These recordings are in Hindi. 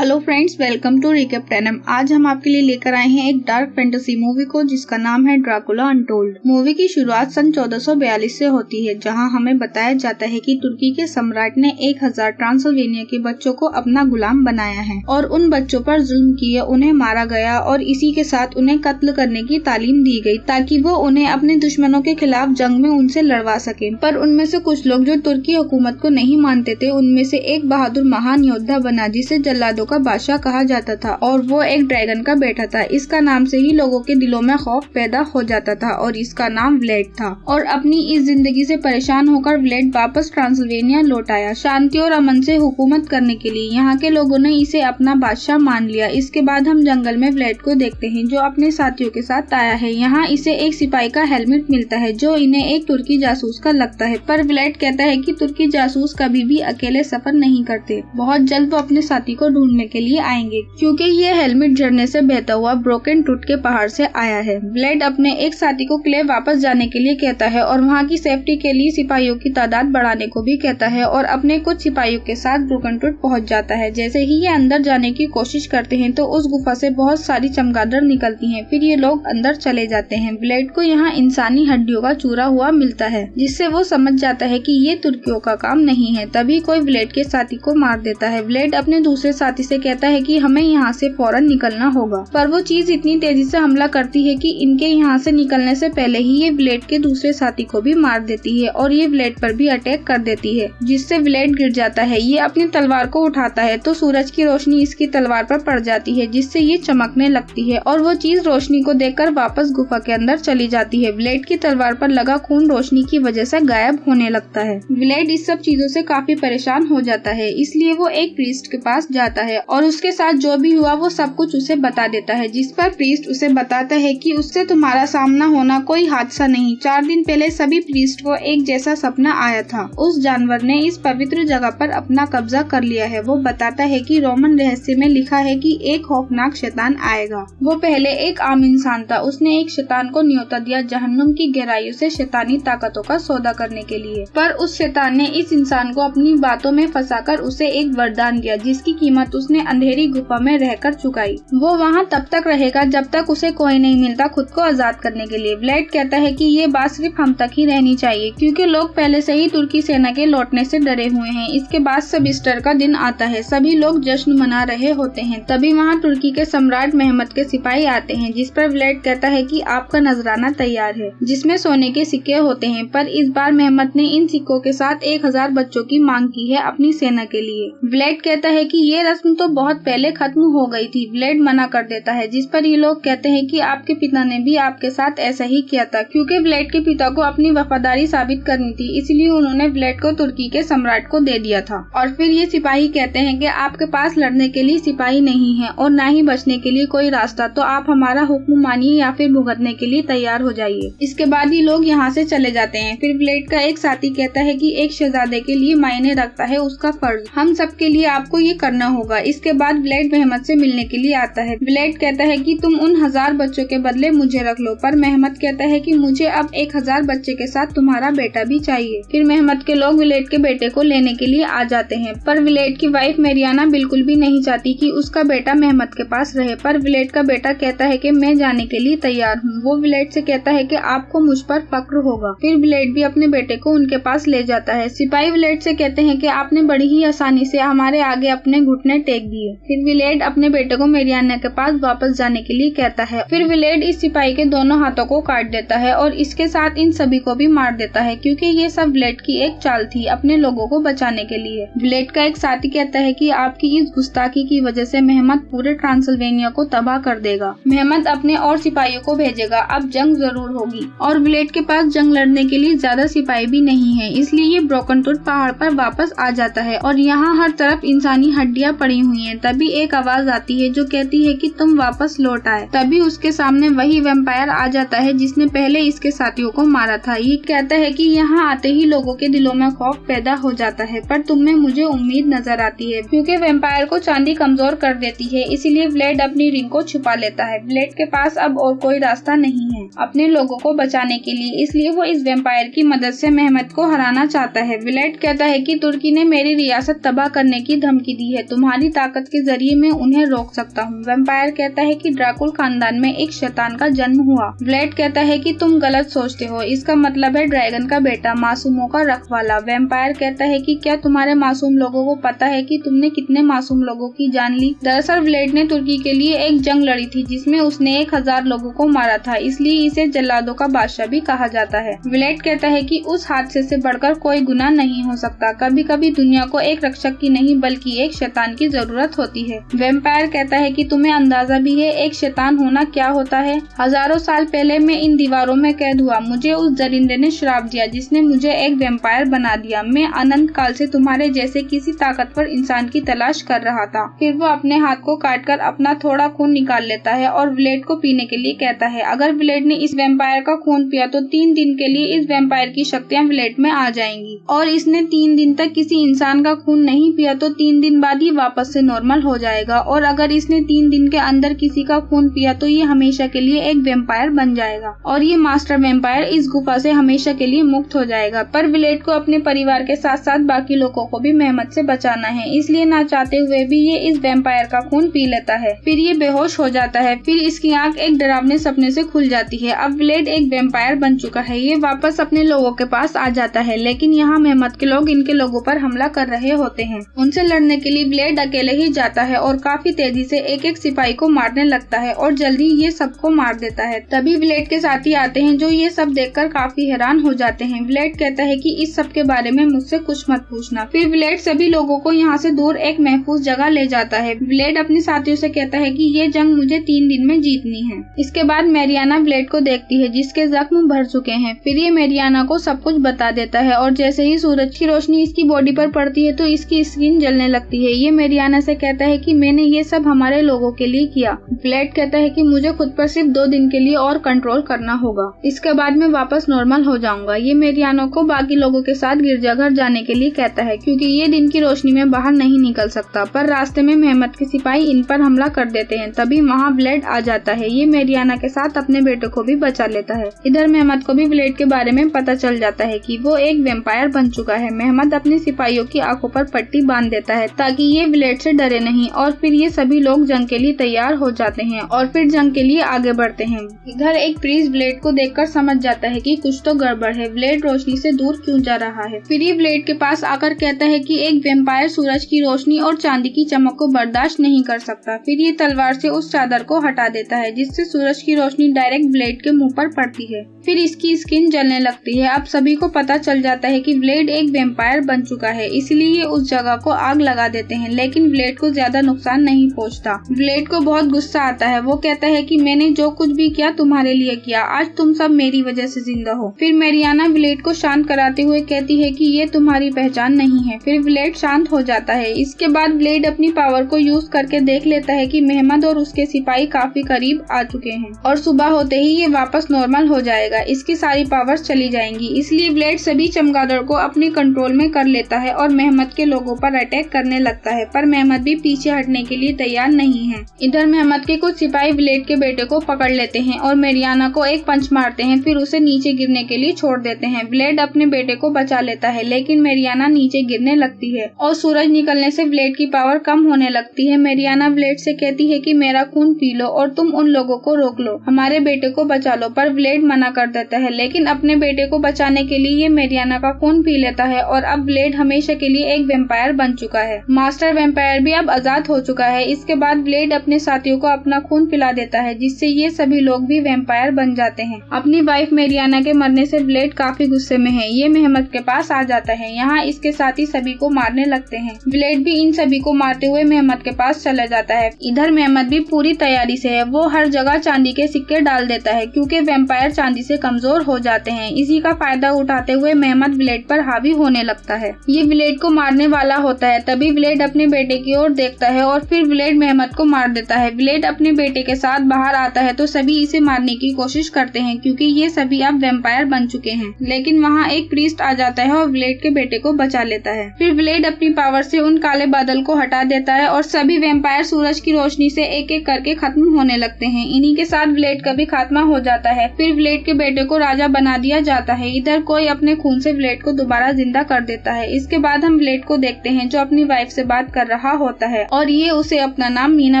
Hello friends, welcome to recap 10M। आज हम आपके लिए लेकर आए हैं एक डार्क फैंटेसी मूवी को जिसका नाम है ड्रैकुला अनटोल्ड। मूवी की शुरुआत सन 1442 से होती है, जहां हमें बताया जाता है कि तुर्की के सम्राट ने 1000 ट्रांसिल्वेनिया के बच्चों को अपना गुलाम बनाया है और उन बच्चों पर जुल्म किए उन्हें मारा गया और इसी के साथ उन्हें कत्ल करने की तालीम दी गई ताकि वो उन्हें अपने दुश्मनों के खिलाफ जंग में उनसे लड़वा सके। पर उनमें से कुछ लोग जो तुर्की हुकूमत को नहीं मानते थे, उनमें से एक बहादुर महान योद्धा बना जिसे जल्लादों का बादशाह कहा जाता था और वो एक ड्रैगन का बेटा था। इसका नाम से ही लोगों के दिलों में खौफ पैदा हो जाता था और इसका नाम व्लेड था। और अपनी इस जिंदगी से परेशान होकर व्लेड वापस ट्रांसिल्वेनिया लौट आया, शांति और अमन से हुकूमत करने के लिए। यहाँ के लोगों ने इसे अपना बादशाह मान लिया। इसके बाद हम जंगल में व्लेड को देखते हैं जो अपने साथियों के साथ आया है। यहाँ इसे एक सिपाही का हेलमेट मिलता है जो इन्हें एक तुर्की जासूस का लगता है, पर व्लेड कहता है कि तुर्की जासूस कभी भी अकेले सफर नहीं करते। बहुत जल्द वो अपने साथी को ढूंढने के लिए आएंगे क्योंकि ये हेलमेट झरने से बहता हुआ ब्रोकन ट्रुथ के पहाड़ से आया है। व्लेड अपने एक साथी को क्ले वापस जाने के लिए कहता है और वहाँ की सेफ्टी के लिए सिपाहियों की तादाद बढ़ाने को भी कहता है और अपने कुछ सिपाहियों के साथ ब्रोकन ट्रुथ पहुँच जाता है। जैसे ही ये अंदर जाने की कोशिश करते हैं तो उस गुफा से बहुत सारी चमगादड़ निकलती हैं। फिर ये लोग अंदर चले जाते हैं। व्लेड को यहाँ इंसानी हड्डियों का चूरा हुआ मिलता है जिससे वो समझ जाता है कि ये तुर्कियों का काम नहीं है। तभी कोई व्लेड के साथी को मार देता है। व्लेड अपने दूसरे साथी से कहता है कि हमें यहाँ से फौरन निकलना होगा, पर वो चीज इतनी तेजी से हमला करती है कि इनके यहाँ से निकलने से पहले ही ये व्लेड के दूसरे साथी को भी मार देती है और ये व्लेड पर भी अटैक कर देती है जिससे व्लेड गिर जाता है। ये अपनी तलवार को उठाता है तो सूरज की रोशनी इसकी तलवार पर पड़ जाती है जिससे ये चमकने लगती है और वो चीज रोशनी को देखकर वापस गुफा के अंदर चली जाती है। व्लेड की तलवार पर लगा खून रोशनी की वजह से गायब होने लगता है। व्लेड इस सब चीजों से काफी परेशान हो जाता है, इसलिए वो एक प्रीस्ट के पास जाता है और उसके साथ जो भी हुआ वो सब कुछ उसे बता देता है, जिस पर प्रीस्ट उसे बताता है कि उससे तुम्हारा सामना होना कोई हादसा नहीं। 4 दिन पहले सभी प्रीस्ट को एक जैसा सपना आया था। उस जानवर ने इस पवित्र जगह पर अपना कब्जा कर लिया है। वो बताता है कि रोमन रहस्य में लिखा है कि एक खौफनाक शैतान आएगा। वो पहले एक आम इंसान था। उसने एक शैतान को न्योता दिया जहन्नुम की गहराइयों से शैतानी ताकतों का सौदा करने के लिए, पर उस शैतान ने इस इंसान को अपनी बातों में फंसाकर उसे एक वरदान दिया जिसकी कीमत उसने अंधेरी गुफा में रहकर चुकाई। वो वहाँ तब तक रहेगा जब तक उसे कोई नहीं मिलता खुद को आजाद करने के लिए। व्लेड कहता है कि ये बात सिर्फ हम तक ही रहनी चाहिए क्योंकि लोग पहले से ही तुर्की सेना के लौटने से डरे हुए हैं। इसके बाद सब ईस्टर का दिन आता है। सभी लोग जश्न मना रहे होते हैं। तभी वहाँ तुर्की के सम्राट मेहमत के सिपाही आते हैं, जिस पर व्लेड कहता है कि आपका नजराना तैयार है जिसमें सोने के सिक्के होते हैं। पर इस बार मेहमत ने इन सिक्कों के साथ 1000 बच्चों की मांग की है अपनी सेना के लिए। व्लेड कहता है कि ये रस्म तो बहुत पहले खत्म हो गई थी। व्लेड मना कर देता है, जिस पर ये लोग कहते हैं कि आपके पिता ने भी आपके साथ ऐसा ही किया था। क्योंकि व्लेड के पिता को अपनी वफादारी साबित करनी थी, इसलिए उन्होंने व्लेड को तुर्की के सम्राट को दे दिया था। और फिर ये सिपाही कहते हैं कि आपके पास लड़ने के लिए सिपाही नहीं है और न ही बचने के लिए कोई रास्ता, तो आप हमारा हुक्म मानिए या फिर भुगतने के लिए तैयार हो जाइए। इसके बाद ये लोग यहाँ से चले जाते हैं। फिर व्लेड का एक साथी कहता है कि एक शहजादे के लिए मायने रखता है उसका फर्ज, हम सबके लिए आपको ये करना होगा। इसके बाद व्लेड मेहमत से मिलने के लिए आता है। व्लेड कहता है कि तुम उन 1000 बच्चों के बदले मुझे रख लो, पर मेहमत कहता है कि मुझे अब 1000 बच्चे के साथ तुम्हारा बेटा भी चाहिए। फिर मेहमत के लोग व्लेड के बेटे को लेने के लिए आ जाते हैं, पर व्लेड की वाइफ मेरियाना बिल्कुल भी नहीं चाहती कि उसका बेटा मेहमत के पास रहे। पर व्लेड का बेटा कहता है कि मैं जाने के लिए तैयार हूँ। वो व्लेड से कहता है कि आपको मुझ पर फक्र होगा। फिर व्लेड भी अपने बेटे को उनके पास ले जाता है। सिपाही व्लेड से कहते हैं कि आपने बड़ी ही आसानी से हमारे आगे अपने घुटने टेक दिए। फिर व्लेड अपने बेटे को मेरियाना के पास वापस जाने के लिए कहता है। फिर व्लेड इस सिपाही के दोनों हाथों को काट देता है और इसके साथ इन सभी को भी मार देता है क्योंकि ये सब व्लेड की एक चाल थी अपने लोगों को बचाने के लिए। व्लेड का एक साथी कहता है कि आपकी इस गुस्ताखी की वजह से मेहमत पूरे ट्रांसिल्वेनिया को तबाह कर देगा। मेहमत अपने और सिपाहियों को भेजेगा, अब जंग जरूर होगी। और व्लेड के पास जंग लड़ने के लिए ज्यादा सिपाही भी नहीं है, इसलिए ये ब्रोकन ट्रुथ पहाड़ पर वापस आ जाता है और यहाँ हर तरफ इंसानी हड्डियां पड़ी हुई हैं। तभी एक आवाज आती है जो कहती है कि तुम वापस लौट आए। तभी उसके सामने वही वैम्पायर आ जाता है जिसने पहले इसके साथियों को मारा था। ये कहता है कि यहाँ आते ही लोगों के दिलों में खौफ पैदा हो जाता है, पर तुम में मुझे उम्मीद नजर आती है। क्योंकि वैम्पायर को चांदी कमजोर कर देती है, इसीलिए व्लेड अपनी रिंग को छुपा लेता है। व्लेड के पास अब और कोई रास्ता नहीं है अपने लोगों को बचाने के लिए, इसलिए वो इस वैम्पायर की मदद से मेहमत को हराना चाहता है। व्लेड कहता है कि तुर्की ने मेरी रियासत तबाह करने की धमकी दी है, तुम्हारी ताकत के जरिए मैं उन्हें रोक सकता हूँ। वैम्पायर कहता है कि ड्रैकुला खानदान में एक शैतान का जन्म हुआ। व्लेड कहता है कि तुम गलत सोचते हो, इसका मतलब है ड्रैगन का बेटा, मासूमों का रखवाला। वैम्पायर कहता है कि क्या तुम्हारे मासूम लोगों को पता है कि तुमने कितने मासूम लोगों की जान ली? दरअसल व्लेड ने तुर्की के लिए एक जंग लड़ी थी जिसमें उसने 1000 लोगों को मारा था, इसलिए इसे जल्लादों का बादशाह भी कहा जाता है। व्लेड कहता है कि उस हादसे से बढ़कर कोई गुनाह नहीं हो सकता। कभी कभी दुनिया को एक रक्षक की नहीं बल्कि एक शैतान की जरूरत होती है। वैम्पायर कहता है कि तुम्हें अंदाजा भी है एक शैतान होना क्या होता है? हजारों साल पहले मैं इन दीवारों में कैद हुआ। मुझे उस दरिंदे ने श्राप दिया जिसने मुझे एक वैम्पायर बना दिया। मैं अनंत काल से तुम्हारे जैसे किसी ताकतवर इंसान की तलाश कर रहा था। फिर वो अपने हाथ को काटकर अपना थोड़ा खून निकाल लेता है और व्लेड को पीने के लिए कहता है। अगर व्लेड ने इस वैम्पायर का खून पिया तो 3 दिन के लिए इस वैम्पायर की शक्तियाँ व्लेड में आ जाएंगी, और इसने 3 दिन तक किसी इंसान का खून नहीं पिया तो 3 दिन बाद ही वापस से नॉर्मल हो जाएगा, और अगर इसने 3 दिन के अंदर किसी का खून पिया तो ये हमेशा के लिए एक वैम्पायर बन जाएगा और ये मास्टर वैम्पायर इस गुफा से हमेशा के लिए मुक्त हो जाएगा। पर व्लेड को अपने परिवार के साथ साथ बाकी लोगों को भी मेहमत से बचाना है, इसलिए ना चाहते हुए भी ये इस वैम्पायर का खून पी लेता है। फिर ये बेहोश हो जाता है। फिर इसकी आंख एक डरावने सपने से खुल जाती है। अब व्लेड एक वैम्पायर बन चुका है। ये वापस अपने लोगों के पास आ जाता है, लेकिन यहाँ मेहमत के लोग इनके लोगों पर हमला कर रहे होते हैं। उनसे लड़ने के लिए व्लेड अकेले ही जाता है और काफी तेजी से एक एक सिपाही को मारने लगता है और जल्दी ये सबको मार देता है। तभी व्लेड के साथी आते हैं जो ये सब देखकर काफी हैरान हो जाते हैं। व्लेड कहता है कि इस सब के बारे में मुझसे कुछ मत पूछना। फिर व्लेड सभी लोगों को यहाँ से दूर एक महफूज जगह ले जाता है। व्लेड अपने साथियों से कहता है कि ये जंग मुझे 3 दिन में जीतनी है। इसके बाद मैरियाना व्लेड को देखती है जिसके जख्म भर चुके हैं। फिर ये मैरियाना को सब कुछ बता देता है और जैसे ही सूरज की रोशनी इसकी बॉडी पर पड़ती है तो इसकी स्किन जलने लगती है। ये मैरियाना से कहता है कि मैंने ये सब हमारे लोगों के लिए किया। व्लेड कहता है कि मुझे खुद पर सिर्फ 2 दिन के लिए और कंट्रोल करना होगा, इसके बाद मैं वापस नॉर्मल हो जाऊंगा। ये मैरियाना को बाकी लोगों के साथ गिरजाघर जाने के लिए कहता है क्योंकि ये दिन की रोशनी में बाहर नहीं निकल सकता। पर रास्ते में मेहमत के सिपाही इन पर हमला कर देते हैं। तभी वहाँ व्लेड आ जाता है। ये मैरियाना के साथ अपने बेटे को भी बचा लेता है। इधर मेहमत को भी व्लेड के बारे में पता चल जाता है कि वो एक वैम्पायर बन चुका है। मेहमत अपने सिपाहियों की आंखों पर पट्टी बांध देता है ताकि ये व्लेड से डरे नहीं, और फिर ये सभी लोग जंग के लिए तैयार हो जाते हैं और फिर जंग के लिए आगे बढ़ते हैं। इधर एक प्रीस्ट व्लेड को देखकर समझ जाता है कि कुछ तो गड़बड़ है। व्लेड रोशनी से दूर क्यों जा रहा है? फिर ये व्लेड के पास आकर कहता है कि एक वैम्पायर सूरज की रोशनी और चांदी की चमक को बर्दाश्त नहीं कर सकता। फिर ये तलवार से उस चादर को हटा देता है जिससे सूरज की रोशनी डायरेक्ट व्लेड के मुंह पर पड़ती है। फिर इसकी स्किन जलने लगती है। अब सभी को पता चल जाता है कि व्लेड एक वैम्पायर बन चुका है, इसलिए उस जगह को आग लगा देते हैं, लेकिन व्लेड को ज्यादा नुकसान नहीं पहुंचता। व्लेड को बहुत गुस्सा आता है। वो कहता है कि मैंने जो कुछ भी किया तुम्हारे लिए किया, आज तुम सब मेरी वजह से जिंदा हो। फिर मैरियाना व्लेड को शांत कराते हुए कहती है कि ये तुम्हारी पहचान नहीं है। फिर व्लेड शांत हो जाता है। इसके बाद व्लेड अपनी पावर को यूज करके देख लेता है कि मेहमत और उसके सिपाही काफी करीब आ चुके हैं और सुबह होते ही ये वापस नॉर्मल हो जाएगा। इसकी सारी पावर्स चली जाएंगी, इसलिए व्लेड सभी चमगादड़ को अपने कंट्रोल में कर लेता है और मेहमत के लोगों पर अटैक करने लगता है। पर मेहमत भी पीछे हटने के लिए तैयार नहीं है। इधर मेहमत के कुछ सिपाही व्लेड के बेटे को पकड़ लेते हैं और मैरियाना को एक पंच मारते हैं, फिर उसे नीचे गिरने के लिए छोड़ देते हैं। व्लेड अपने बेटे को बचा लेता है, लेकिन मैरियाना नीचे गिरने लगती है और सूरज निकलने से व्लेड की पावर कम होने लगती है। मैरियाना व्लेड से कहती है कि मेरा खून पी लो और तुम उन लोगों को रोक लो, हमारे बेटे को बचा लो। पर व्लेड मना कर देता है, लेकिन अपने बेटे को बचाने के लिए ये मैरियाना का खून पी लेता है और अब व्लेड हमेशा के लिए एक वैम्पायर बन चुका है। मास्टर वैम्पायर भी अब आजाद हो चुका है। इसके बाद व्लेड अपने साथियों को अपना खून पिला देता है जिससे ये सभी लोग भी वैम्पायर बन जाते हैं। अपनी वाइफ मैरियाना के मरने से व्लेड काफी गुस्से में है। ये मेहमत के पास आ जाता है। यहाँ इसके साथी सभी को मारने लगते हैं। व्लेड भी इन सभी को मारते हुए मेहमत के पास चला जाता है। इधर मेहमत भी पूरी तैयारी से है। वो हर जगह चांदी के सिक्के डाल देता है क्योंकि वैम्पायर चांदी से कमजोर हो जाते हैं। इसी का फायदा उठाते हुए मेहमत व्लेड पर हावी होने लगता है। ये व्लेड को मारने वाला होता है। तभी व्लेड अपने बेटे की ओर देखता है और फिर व्लेड मेहमत को मार देता है। व्लेड अपने बेटे के साथ बाहर आता है तो सभी इसे मारने की कोशिश करते हैं क्योंकि ये सभी अब वैम्पायर बन चुके हैं, लेकिन वहाँ एक प्रीस्ट आ जाता है और व्लेड के बेटे को बचा लेता है। फिर व्लेड अपनी पावर से उन काले बादल को हटा देता है और सभी वैम्पायर सूरज की रोशनी से एक एक करके खत्म होने लगते हैं। इन्हीं के साथ व्लेड का भी खात्मा हो जाता है। फिर व्लेड के बेटे को राजा बना दिया जाता है। इधर कोई अपने खून से व्लेड को दोबारा जिंदा कर देता है। इसके बाद हम व्लेड को देखते हैं जो अपनी वाइफ से बात कर रहा रहा होता है और ये उसे अपना नाम मीना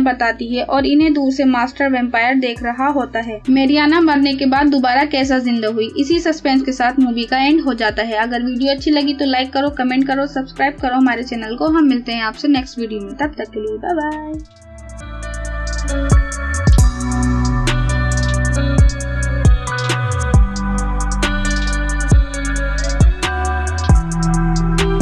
बताती है और इन्हें दूर से मास्टर वेम्पायर देख रहा होता है। मेरियाना मरने के बाद दोबारा कैसा जिंदा हुई, इसी सस्पेंस के साथ मूवी का एंड हो जाता है। अगर वीडियो अच्छी लगी तो लाइक करो, कमेंट करो, सब्सक्राइब करो हमारे चैनल को। हम मिलते हैं आपसे नेक्स्ट वीडियो में, तब तक के लिए बाय बाय।